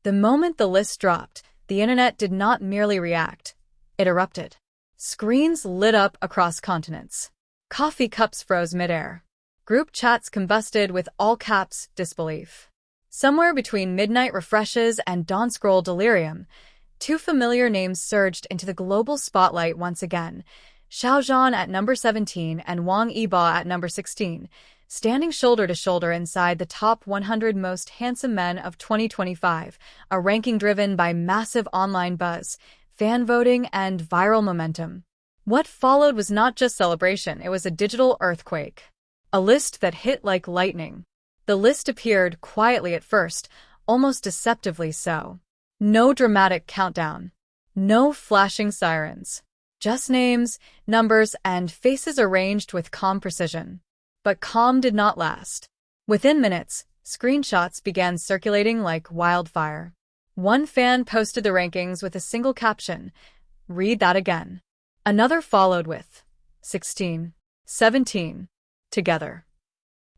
The moment the list dropped, the internet did not merely react. It erupted. Screens lit up across continents. Coffee cups froze midair. Group chats combusted with all-caps disbelief. Somewhere between midnight refreshes and dawn-scroll delirium, two familiar names surged into the global spotlight once again. Xiao Zhan at number 17 and Wang Yibo at number 16, standing shoulder to shoulder inside the top 100 most handsome men of 2025, a ranking driven by massive online buzz, fan voting, and viral momentum. What followed was not just celebration, it was a digital earthquake. A list that hit like lightning. The list appeared quietly at first, almost deceptively so. No dramatic countdown. No flashing sirens. Just names, numbers, and faces arranged with calm precision. But calm did not last. Within minutes, screenshots began circulating like wildfire. One fan posted the rankings with a single caption, "Read that again." Another followed with 16, 17, together.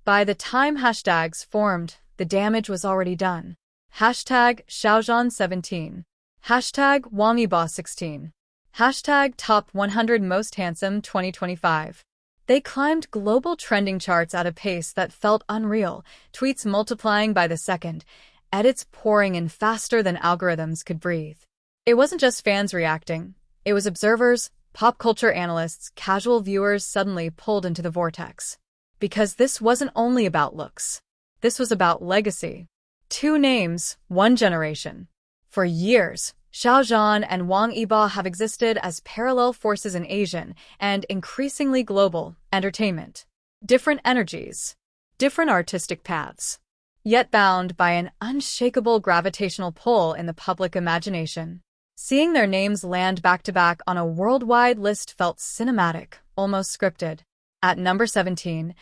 By the time hashtags formed, the damage was already done. Hashtag #Xiaozhan17. Hashtag WangYibo16. Hashtag Top 100 Most Handsome 2025. They climbed global trending charts at a pace that felt unreal, tweets multiplying by the second, edits pouring in faster than algorithms could breathe. It wasn't just fans reacting. It was observers, pop culture analysts, casual viewers suddenly pulled into the vortex. Because this wasn't only about looks. This was about legacy. Two names, one generation. For years, Xiao Zhan and Wang Yibo have existed as parallel forces in Asian and increasingly global entertainment. Different energies, different artistic paths, yet bound by an unshakable gravitational pull in the public imagination. Seeing their names land back-to-back on a worldwide list felt cinematic, almost scripted. At number 17,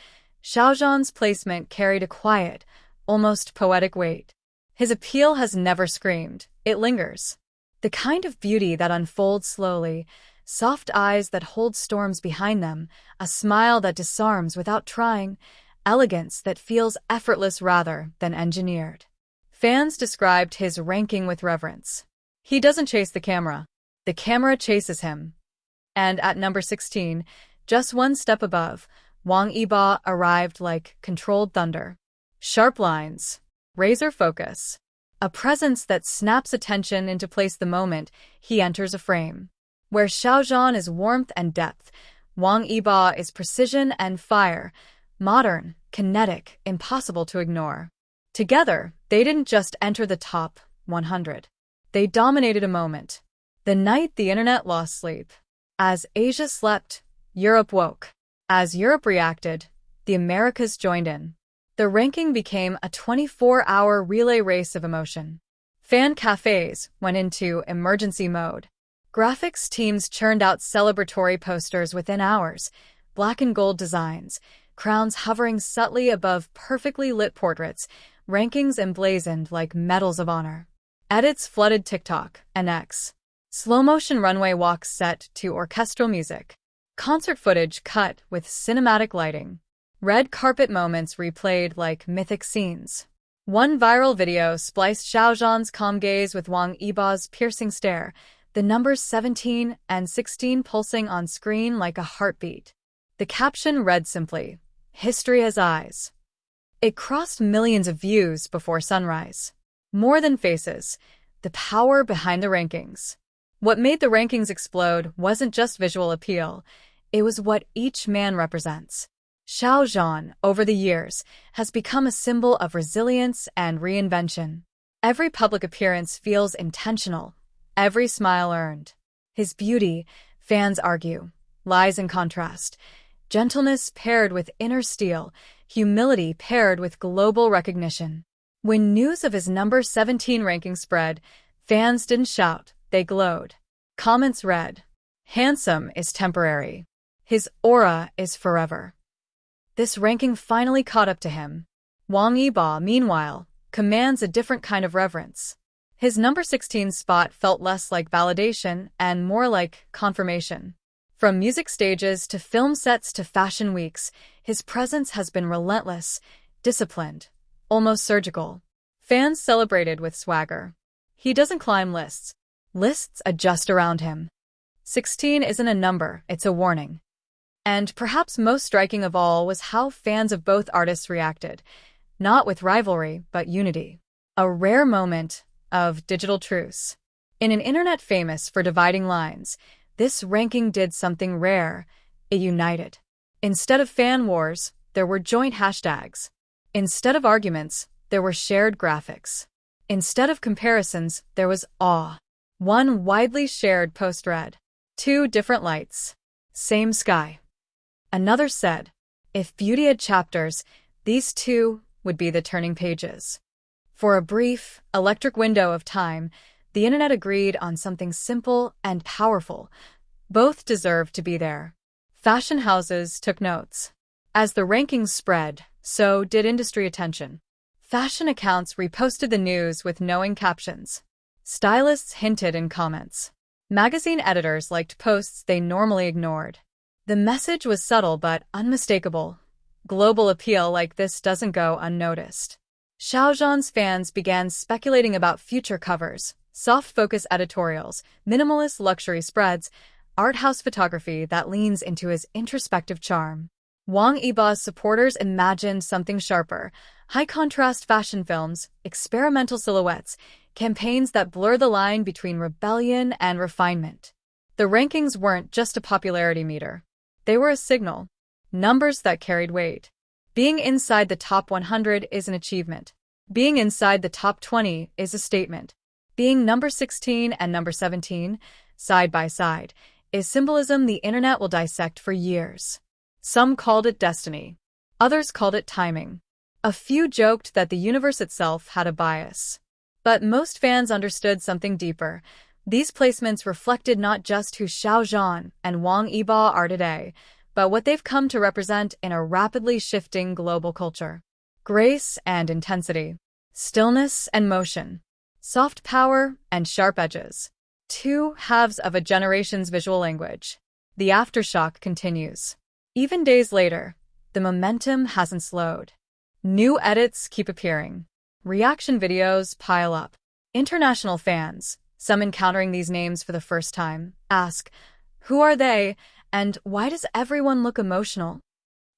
Xiao Zhan's placement carried a quiet, almost poetic weight. His appeal has never screamed, it lingers. The kind of beauty that unfolds slowly, soft eyes that hold storms behind them, a smile that disarms without trying, elegance that feels effortless rather than engineered. Fans described his ranking with reverence. He doesn't chase the camera chases him. And at number 16, just one step above, Wang Yibo arrived like controlled thunder. Sharp lines, razor focus, a presence that snaps attention into place the moment he enters a frame. Where Xiao Zhan is warmth and depth, Wang Yibo is precision and fire, modern, kinetic, impossible to ignore. Together, they didn't just enter the top 100. They dominated a moment. The night the internet lost sleep. As Asia slept, Europe woke. As Europe reacted, the Americas joined in. The ranking became a 24-hour relay race of emotion. Fan cafes went into emergency mode. Graphics teams churned out celebratory posters within hours, black and gold designs, crowns hovering subtly above perfectly lit portraits, rankings emblazoned like medals of honor. Edits flooded TikTok and X. Slow-motion runway walks set to orchestral music. Concert footage cut with cinematic lighting. Red carpet moments replayed like mythic scenes. One viral video spliced Xiao Zhan's calm gaze with Wang Yibo's piercing stare, the numbers 17 and 16 pulsing on screen like a heartbeat. The caption read simply, "History has eyes." It crossed millions of views before sunrise. More than faces, the power behind the rankings. What made the rankings explode wasn't just visual appeal, it was what each man represents. Xiao Zhan, over the years, has become a symbol of resilience and reinvention. Every public appearance feels intentional, every smile earned. His beauty, fans argue, lies in contrast. Gentleness paired with inner steel, humility paired with global recognition. When news of his number 17 ranking spread, fans didn't shout, they glowed. Comments read, "Handsome is temporary. His aura is forever." This ranking finally caught up to him. Wang Yibo, meanwhile, commands a different kind of reverence. His number 16 spot felt less like validation and more like confirmation. From music stages to film sets to fashion weeks, his presence has been relentless, disciplined, almost surgical. Fans celebrated with swagger. He doesn't climb lists. Lists adjust around him. 16 isn't a number, it's a warning. And perhaps most striking of all was how fans of both artists reacted, not with rivalry, but unity. A rare moment of digital truce. In an internet famous for dividing lines, this ranking did something rare. It united. Instead of fan wars, there were joint hashtags. Instead of arguments, there were shared graphics. Instead of comparisons, there was awe. One widely shared post read, "Two different lights. Same sky." Another said, "If beauty had chapters, these two would be the turning pages." For a brief, electric window of time, the internet agreed on something simple and powerful. Both deserved to be there. Fashion houses took notes. As the rankings spread, so did industry attention. Fashion accounts reposted the news with knowing captions. Stylists hinted in comments. Magazine editors liked posts they normally ignored. The message was subtle but unmistakable. Global appeal like this doesn't go unnoticed. Xiao's fans began speculating about future covers, soft-focus editorials, minimalist luxury spreads, art house photography that leans into his introspective charm. Wang Yibo's supporters imagined something sharper, high-contrast fashion films, experimental silhouettes, campaigns that blur the line between rebellion and refinement. The rankings weren't just a popularity meter. They were a signal. Numbers that carried weight. Being inside the top 100 is an achievement. Being inside the top 20 is a statement. Being number 16 and number 17, side by side, is symbolism the internet will dissect for years. Some called it destiny. Others called it timing. A few joked that the universe itself had a bias. But most fans understood something deeper. These placements reflected not just who Xiao and Wang Yibo are today, but what they've come to represent in a rapidly shifting global culture. Grace and intensity. Stillness and motion. Soft power and sharp edges. Two halves of a generation's visual language. The aftershock continues. Even days later, the momentum hasn't slowed. New edits keep appearing. Reaction videos pile up. International fans, some encountering these names for the first time, ask, who are they, and why does everyone look emotional?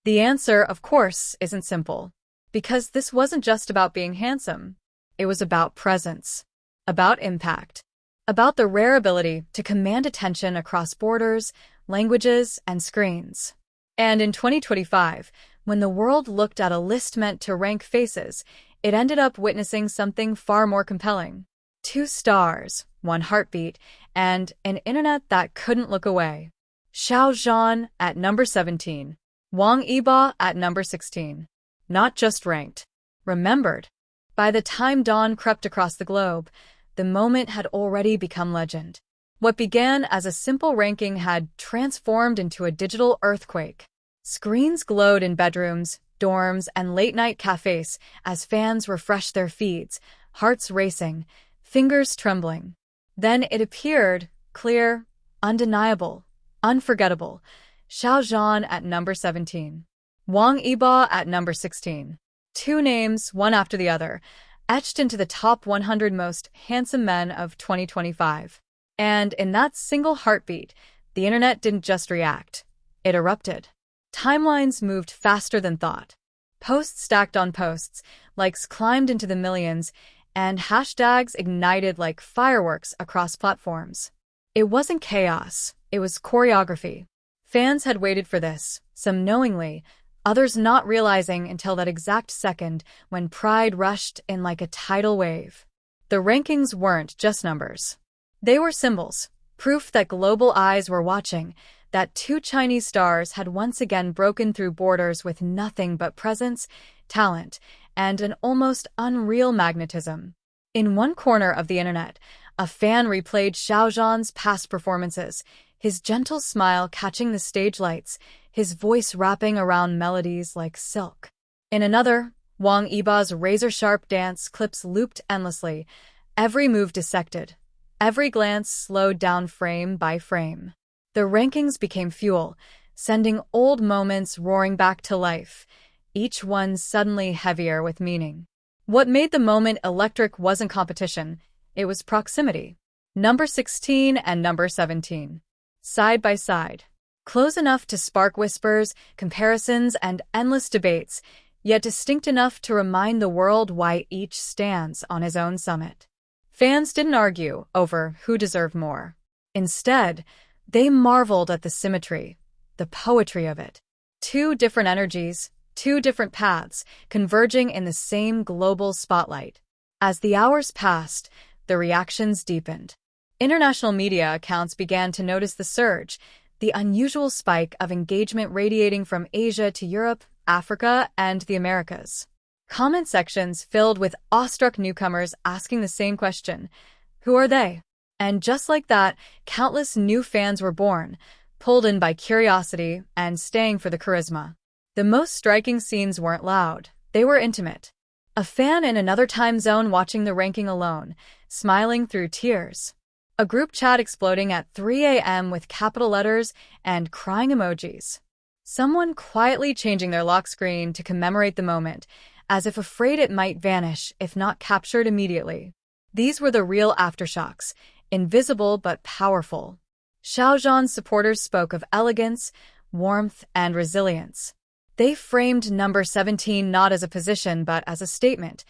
The answer, of course, isn't simple. Because this wasn't just about being handsome. It was about presence. About impact. About the rare ability to command attention across borders, languages, and screens. And in 2025, when the world looked at a list meant to rank faces, it ended up witnessing something far more compelling. 2 stars, 1 heartbeat, and an internet that couldn't look away. Xiao at number 17. Wang Yibo at number 16. Not just ranked. Remembered. By the time dawn crept across the globe, the moment had already become legend. What began as a simple ranking had transformed into a digital earthquake. Screens glowed in bedrooms, dorms, and late-night cafes as fans refreshed their feeds, hearts racing, fingers trembling. Then it appeared, clear, undeniable, unforgettable. Xiao at number 17. Wang Yibo at number 16. 2 names, one after the other, etched into the top 100 most handsome men of 2025. And in that single heartbeat, the internet didn't just react. It erupted. Timelines moved faster than thought. Posts stacked on posts, likes climbed into the millions, and hashtags ignited like fireworks across platforms. It wasn't chaos, it was choreography. Fans had waited for this, some knowingly, others not realizing until that exact second when pride rushed in like a tidal wave. The rankings weren't just numbers. They were symbols, proof that global eyes were watching, that 2 Chinese stars had once again broken through borders with nothing but presence, talent, and an almost unreal magnetism. In one corner of the internet, a fan replayed Xiao's past performances, his gentle smile catching the stage lights, his voice wrapping around melodies like silk. In another, Wang Yibo's razor-sharp dance clips looped endlessly, every move dissected, every glance slowed down frame by frame. The rankings became fuel, sending old moments roaring back to life, each one suddenly heavier with meaning. What made the moment electric wasn't competition, It was proximity. Number 16 and number 17. Side by side. Close enough to spark whispers, comparisons, and endless debates, yet distinct enough to remind the world why each stands on his own summit. Fans didn't argue over who deserved more. Instead, they marveled at the symmetry, the poetry of it. Two different energies, two different paths, converging in the same global spotlight. As the hours passed, the reactions deepened. International media accounts began to notice the surge, the unusual spike of engagement radiating from Asia to Europe, Africa, and the Americas. Comment sections filled with awestruck newcomers asking the same question: who are they? And just like that, countless new fans were born, pulled in by curiosity and staying for the charisma. The most striking scenes weren't loud, they were intimate. A fan in another time zone watching the ranking alone, smiling through tears. A group chat exploding at 3 a.m. with capital letters and crying emojis. Someone quietly changing their lock screen to commemorate the moment, as if afraid it might vanish if not captured immediately. These were the real aftershocks, invisible but powerful. Xiao supporters spoke of elegance, warmth, and resilience. They framed number 17 not as a position but as a statement,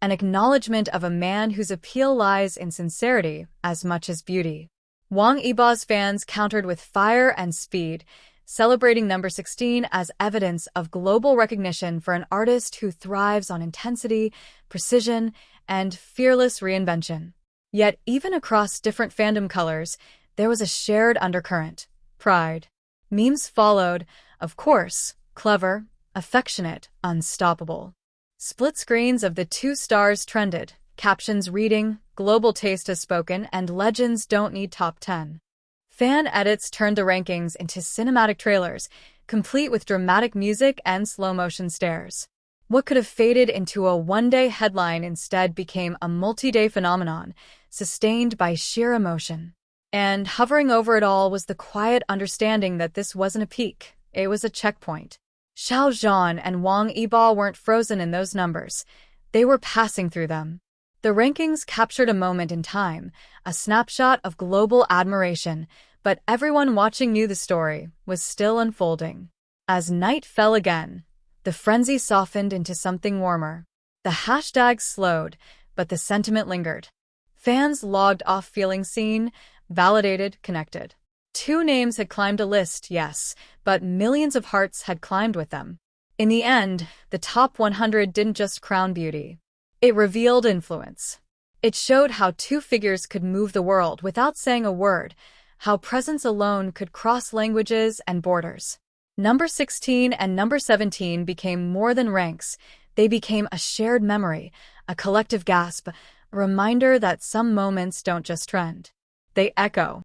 an acknowledgement of a man whose appeal lies in sincerity as much as beauty. Wang Yibo's fans countered with fire and speed, celebrating number 16 as evidence of global recognition for an artist who thrives on intensity, precision, and fearless reinvention. Yet, even across different fandom colors, there was a shared undercurrent: pride. Memes followed, of course, clever, affectionate, unstoppable. Split screens of the two stars trended, captions reading, "Global taste has spoken," and "Legends don't need top 10." Fan edits turned the rankings into cinematic trailers, complete with dramatic music and slow-motion stares. What could have faded into a one-day headline instead became a multi-day phenomenon, sustained by sheer emotion. And hovering over it all was the quiet understanding that this wasn't a peak, it was a checkpoint. Xiao and Wang Yibo weren't frozen in those numbers. They were passing through them. The rankings captured a moment in time, a snapshot of global admiration, but everyone watching knew the story was still unfolding. As night fell again, the frenzy softened into something warmer. The hashtags slowed, but the sentiment lingered. Fans logged off feeling seen, validated, connected. Two names had climbed a list, yes, but millions of hearts had climbed with them. In the end, the top 100 didn't just crown beauty. It revealed influence. It showed how two figures could move the world without saying a word, how presence alone could cross languages and borders. Number 16 and number 17 became more than ranks. They became a shared memory, a collective gasp, a reminder that some moments don't just trend. They echo.